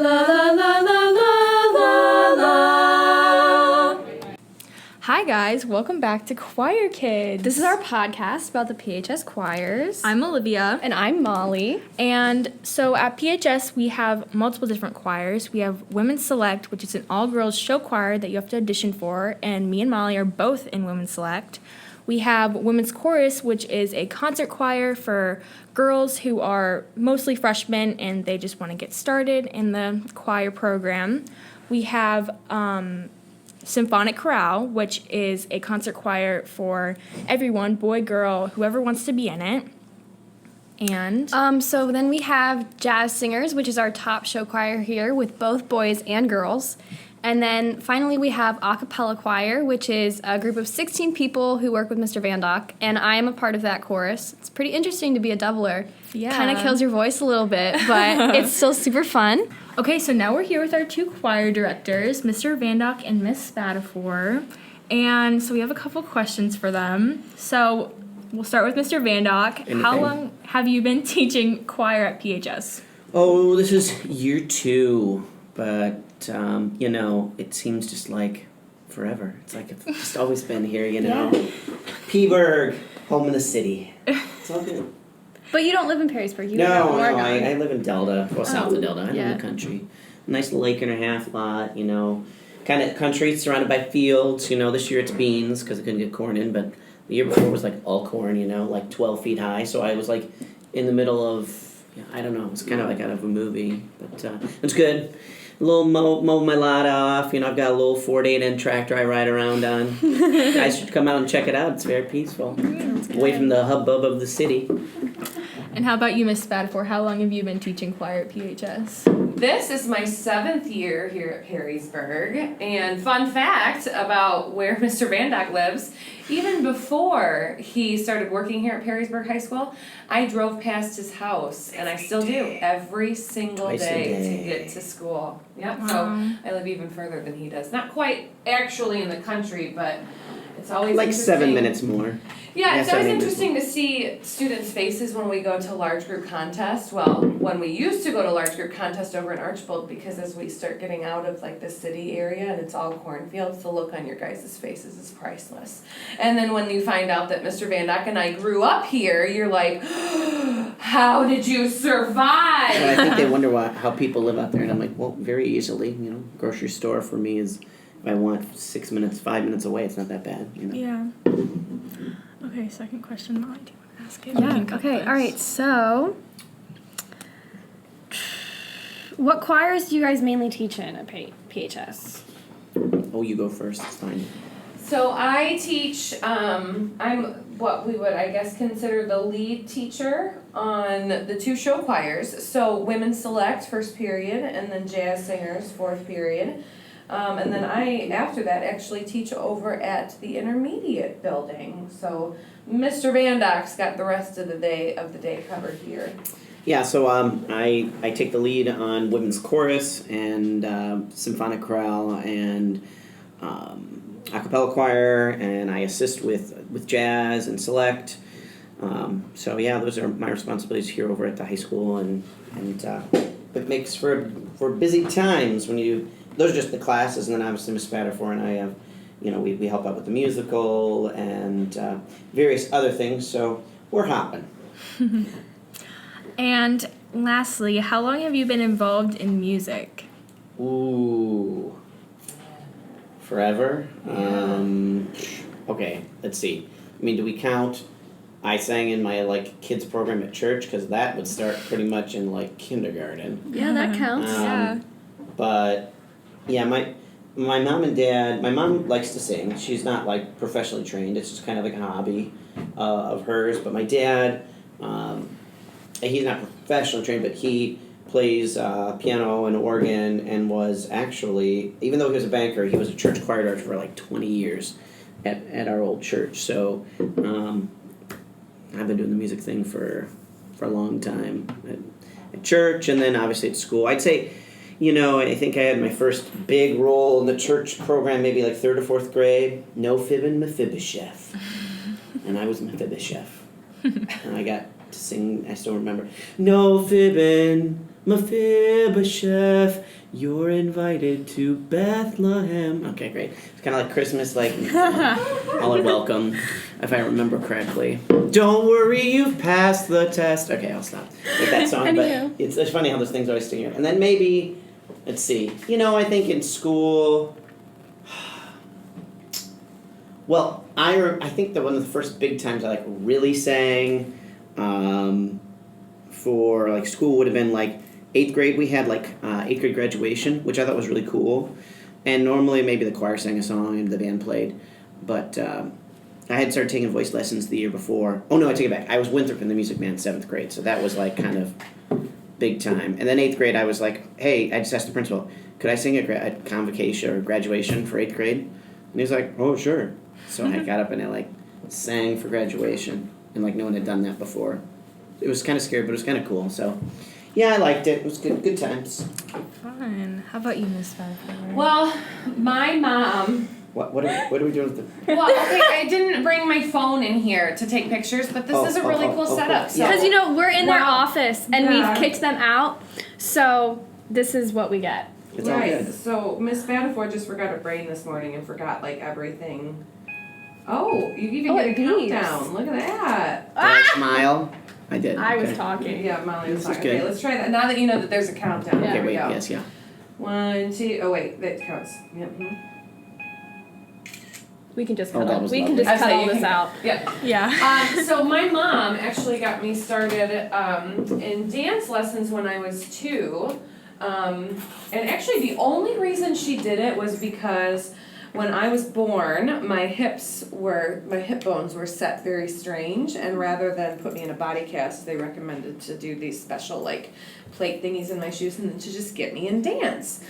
La la la la la la la. Hi guys, welcome back to Choir Kids. This is our podcast about the PHS choirs. I'm Olivia. And I'm Molly. And so at PHS we have multiple different choirs. We have Women's Select, which is an all-girls show choir that you have to audition for, and me and Molly are both in Women's Select. We have Women's Chorus, which is a concert choir for girls who are mostly freshmen and they just want to get started in the choir program. We have Symphonic Chorale, which is a concert choir for everyone, boy, girl, whoever wants to be in it. And So then we have Jazz Singers, which is our top show choir here with both boys and girls. And then finally we have A Cappella Choir, which is a group of 16 people who work with Mr. Van Dock, and I am a part of that chorus. It's pretty interesting to be a doubler. Yeah. Kind of kills your voice a little bit, but it's still super fun. okay, so now we're here with our two choir directors, Mr. Van Dock and Miss Spatafor. And so we have a couple questions for them. So we'll start with Mr. Van Dock. How long have you been teaching choir at PHS? Oh, this is year 2, but it seems just like forever. It's like it's just always been here, Peaburg, home in the city. It's all good. But you don't live in Perrysburg. You live in No, Oregon. I live in Delta, south of Delta. I'm yeah. in the country. Nice lake and a half lot, kind of country surrounded by fields. This year it's beans because I couldn't get corn in, but the year before was like all corn, like 12 feet high. So I was like in the middle of, I don't know, it's kind of like out of a movie, but it's good. A little mow my lot off. I've got a little 4-8 tractor I ride around on. Guys should come out and check it out. It's very peaceful. Away from the hubbub of the city. And how about you, Miss Spatafor? How long have you been teaching choir at PHS? This is my 7th year here at Perrysburg, and fun fact about where Mr. Van Dock lives, even before he started working here at Perrysburg High School, I drove past his house, and I still do, every single day to get to school. Yep, so I live even further than he does. Not quite actually in the country, but it's always Like interesting. 7 minutes more. Yeah, it's always 7 minutes interesting to see students' faces when we go to large group contests. Well, when we used to go to large group contest over in Archbold, because as we start getting out of like the city area and it's all cornfields, the look on your guys' faces is priceless. And then when you find out that Mr. Van Dock and I grew up here, you're like, how did you survive? And I think they wonder how people live out there, and I'm like, well, very easily. Grocery store for me is, if I want 6 minutes, 5 minutes away, it's not that bad. Yeah. Okay, second question, Molly. Do you want to ask it? Yeah, okay, all right, so what choirs do you guys mainly teach in at PHS? Oh, you go first. It's fine. So I teach, I'm what we would, I guess, consider the lead teacher on the 2 show choirs. So Women's Select, first period, and then Jazz Singers, fourth period. And then I, after that, actually teach over at the intermediate building. So Mr. Van Dock's got the rest of the day covered here. Yeah, so I take the lead on Women's Chorus and Symphonic Chorale and A Cappella Choir, and I assist with Jazz and Select. So yeah, those are my responsibilities here over at the high school, and it makes for busy times when you. Those are just the classes, and then obviously Miss Spatafor and I have, we help out with the musical and various other things, so we're hopping. And lastly, how long have you been involved in music? Ooh. Forever? Okay, let's see. Do we count I sang in my, kids program at church? Because that would start pretty much in, kindergarten. Yeah, that counts. Yeah. But... yeah, my mom and dad, my mom likes to sing. She's not professionally trained. It's just kind of like a hobby of hers. But my dad, he's not professionally trained, but he plays piano and organ and was actually, even though he was a banker, he was a church choir director for 20 years at our old church. So I've been doing the music thing for a long time at church and then obviously at school. I'd say... I think I had my first big role in the church program maybe 3rd or 4th grade. No fibbing Mephibosheth. And I was Mephibosheth. And I got to sing. I still remember. No fibbing, Mephibosheth, you're invited to Bethlehem. Okay, great. It's kind of like Christmas, like all are welcome, if I remember correctly. Don't worry, you've passed the test. Okay, I'll stop with that song. But it's funny how those things always stick here. And then maybe, let's see. I think in school. Well, I think that one of the first big times I really sang for school would have been 8th grade. We had 8th grade graduation, which I thought was really cool. And normally maybe the choir sang a song and the band played, but I had started taking voice lessons the year before. Oh no, I take it back. I was Winthrop in the music band 7th grade, so that was kind of big time. And then 8th grade, I was hey, I just asked the principal, could I sing at convocation or graduation for 8th grade? And he was like, oh sure. So I got up and I sang for graduation, and no one had done that before. It was kind of scary, but it was kind of cool. So yeah, I liked it. It was good times. Fun. How about you, Miss Pfeiffer? Well, my mom. What are we doing with the? Well, okay, I didn't bring my phone in here to take pictures, but this is a really cool setup. Cool. So. Because we're in their office and Yeah. we've kicked them out, so this is what we get. It's all Right. good. So Miss Vanderford just forgot her brain this morning and forgot everything. Oh, you even get a it beeps. countdown. Look at that. Did I smile? I did. I was Okay. talking. Yeah, Molly was This is talking. Okay, good. let's try that. Now that you know that there's a countdown. Yeah. Okay, Here we wait. go. Yes, yeah. 1, 2. Oh wait, that counts. Yep. We can just Oh, cut that all, was we can lovely. just I cut say all you this can- out. Yeah. Yeah. So my mom actually got me started in dance lessons when I was 2. And actually the only reason she did it was because when I was born, my hip bones were set very strange, and rather than put me in a body cast, they recommended to do these special plate thingies in my shoes and then to just get me in dance.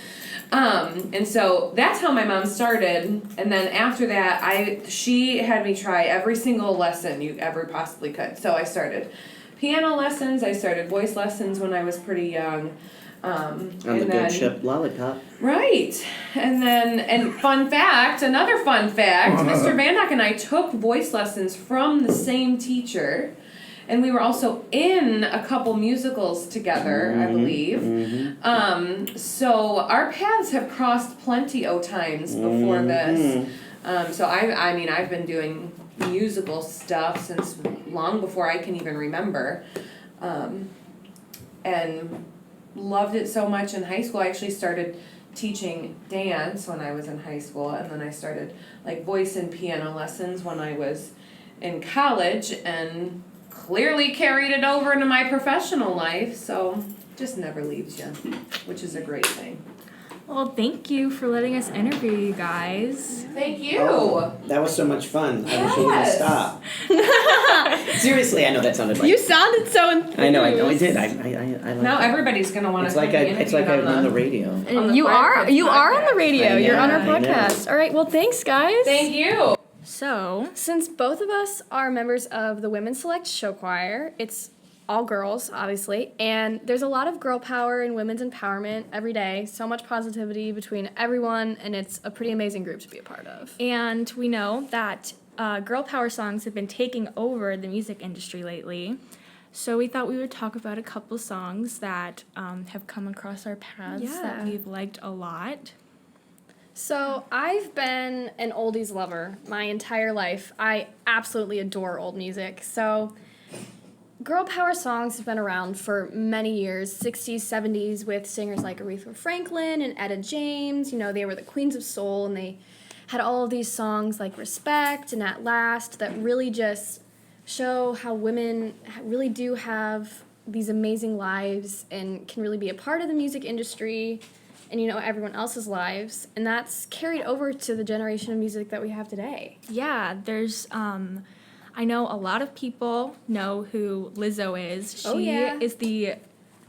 And so that's how my mom started, and then after that, she had me try every single lesson you ever possibly could. So I started piano lessons, I started voice lessons when I was pretty young. On the good ship lollipop. Right. And fun fact, another fun fact, Mr. Van Dyke and I took voice lessons from the same teacher. And we were also in a couple musicals together, I believe. So our paths have crossed plenty o' times before this. So I've been doing musical stuff since long before I can even remember. And loved it so much in high school. I actually started teaching dance when I was in high school, and then I started voice and piano lessons when I was in college, and clearly carried it over into my professional life, so just never leaves you, which is a great thing. Well, thank you for letting us interview you guys. Thank you. Oh, that was so much fun. I wish we would Yes. stop. Seriously, I know that sounded like. You sounded so enthused. I know, I did. I like Now it. everybody's gonna want It's to like be it's like interviewed I'm on the radio. on And the you are Fireplace on the podcast. radio. I You're on our know, I know. podcast. All right. Well, thanks, guys. Thank you. So, Since both of us are members of the Women's Select Show Choir, it's all girls, obviously, and there's a lot of girl power and women's empowerment every day. So much positivity between everyone, and it's a pretty amazing group to be a part of. and we know that girl power songs have been taking over the music industry lately. So we thought we would talk about a couple songs that have come across our paths that Yeah. we've liked a lot. So I've been an oldies lover my entire life. I absolutely adore old music. So girl power songs have been around for many years, 60s, 70s, with singers like Aretha Franklin and Etta James. They were the queens of soul, and they had all of these songs like Respect and At Last that really just show how women really do have these amazing lives and can really be a part of the music industry and everyone else's lives, and that's carried over to the generation of music that we have today. Yeah, there's I know a lot of people know who Lizzo is. She Oh, yeah. is the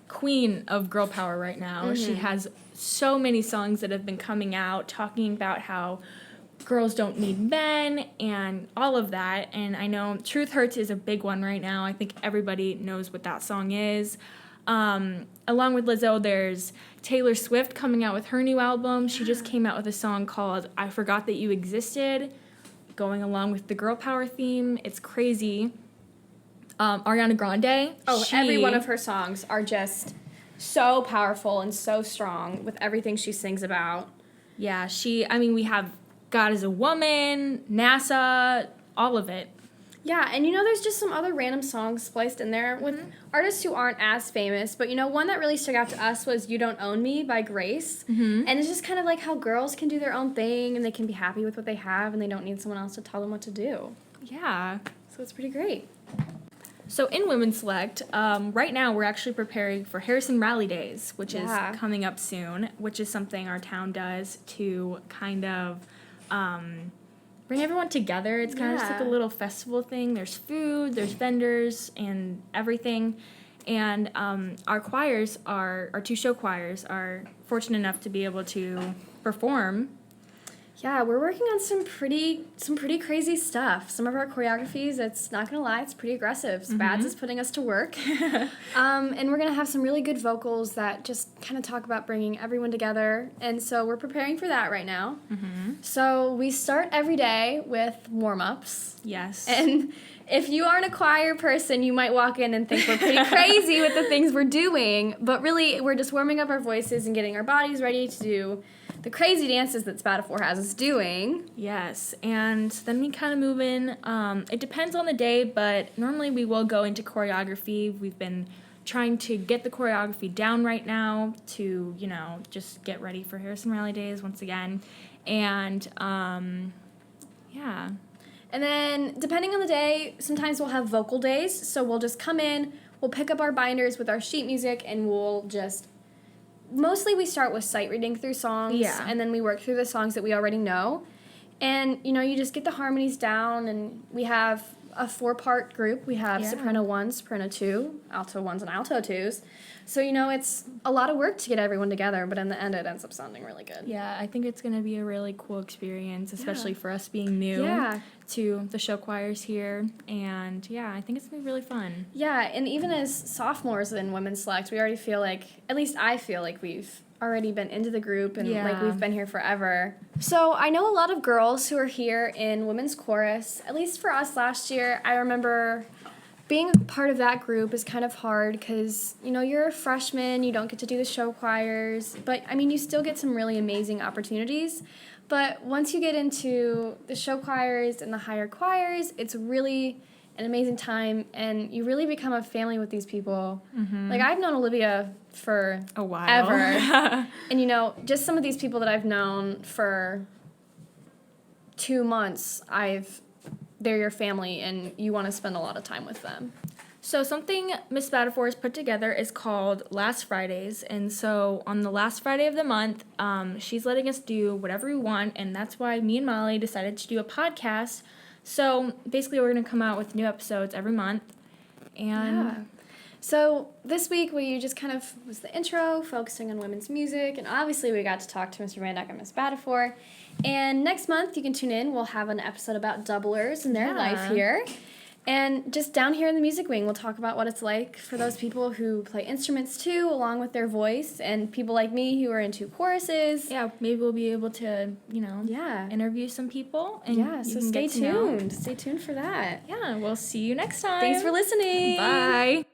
queen of girl power right now. She has so many songs that have been coming out talking about how girls don't need men and all of that. And I know Truth Hurts is a big one right now. I think everybody knows what that song is. Along with Lizzo, there's Taylor Swift coming out with her new album. She just came out with a song called I Forgot That You Existed, going along with the girl power theme. It's crazy. Ariana Grande. Oh, every one of her songs are just so powerful and so strong with everything she sings about. Yeah, we have God is a Woman, NASA, all of it. Yeah, and there's just some other random songs spliced in there with artists who aren't as famous, but one that really stuck out to us was You Don't Own Me by Grace. And it's just kind of like how girls can do their own thing and they can be happy with what they have and they don't need someone else to tell them what to do. Yeah. So it's pretty great. So in Women's Select, right now we're actually preparing for Harrison Rally Days, which is coming up soon, which is something our town does to kind of bring everyone together. It's kind of just like a little festival thing. There's food, there's vendors, and everything. And our choirs, our two show choirs, are fortunate enough to be able to perform. Yeah, we're working on some pretty crazy stuff. Some of our choreographies, it's not gonna lie, it's pretty aggressive. Spads is putting us to work. And we're gonna have some really good vocals that just kind of talk about bringing everyone together. And so we're preparing for that right now. So we start every day with warm-ups. Yes. And if you aren't a choir person, you might walk in and think we're pretty crazy with the things we're doing. But really, we're just warming up our voices and getting our bodies ready to do the crazy dances that Spatafor has us doing. Yes, and then we kind of move in. It depends on the day, but normally we will go into choreography. We've been trying to get the choreography down right now to, just get ready for Harrison Rally Days once again. And, yeah. And then, depending on the day, sometimes we'll have vocal days. So we'll just come in, we'll pick up our binders with our sheet music, and we'll just... Mostly we start with sight reading through songs, and then we work through the songs that we already know. And, you just get the harmonies down, and we have a 4-part group. We have soprano 1, soprano 2, alto 1s, and alto 2s. So, it's a lot of work to get everyone together, but in the end it ends up sounding really good. Yeah, I think it's going to be a really cool experience, especially for us being new to the show choirs here. And, I think it's going to be really fun. Yeah, and even as sophomores in Women's Select, we already feel like, at least I feel like we've already been into the group and like we've been here forever. So I know a lot of girls who are here in Women's Chorus. At least for us last year, I remember being a part of that group is kind of hard because, you're a freshman, you don't get to do the show choirs, but, you still get some really amazing opportunities. But once you get into the show choirs and the higher choirs, it's really an amazing time, and you really become a family with these people. Like, I've known Olivia for a while. Ever. And, just some of these people that I've known for 2 months, they're your family, and you want to spend a lot of time with them. So something Miss Spatafor has put together is called Last Fridays, and so on the last Friday of the month, she's letting us do whatever we want, and that's why me and Molly decided to do a podcast. So basically, we're going to come out with new episodes every month, and So this week we just kind of was the intro, focusing on women's music, and obviously we got to talk to Mr. Van Dyke and Miss Spatafor. And next month you can tune in. We'll have an episode about doublers and their life here. And just down here in the music wing, we'll talk about what it's like for those people who play instruments too, along with their voice, and people like me who are into choruses. Yeah, maybe we'll be able to, interview some people. And so stay tuned. Stay tuned for that. Yeah, we'll see you next time. Thanks for listening. Bye.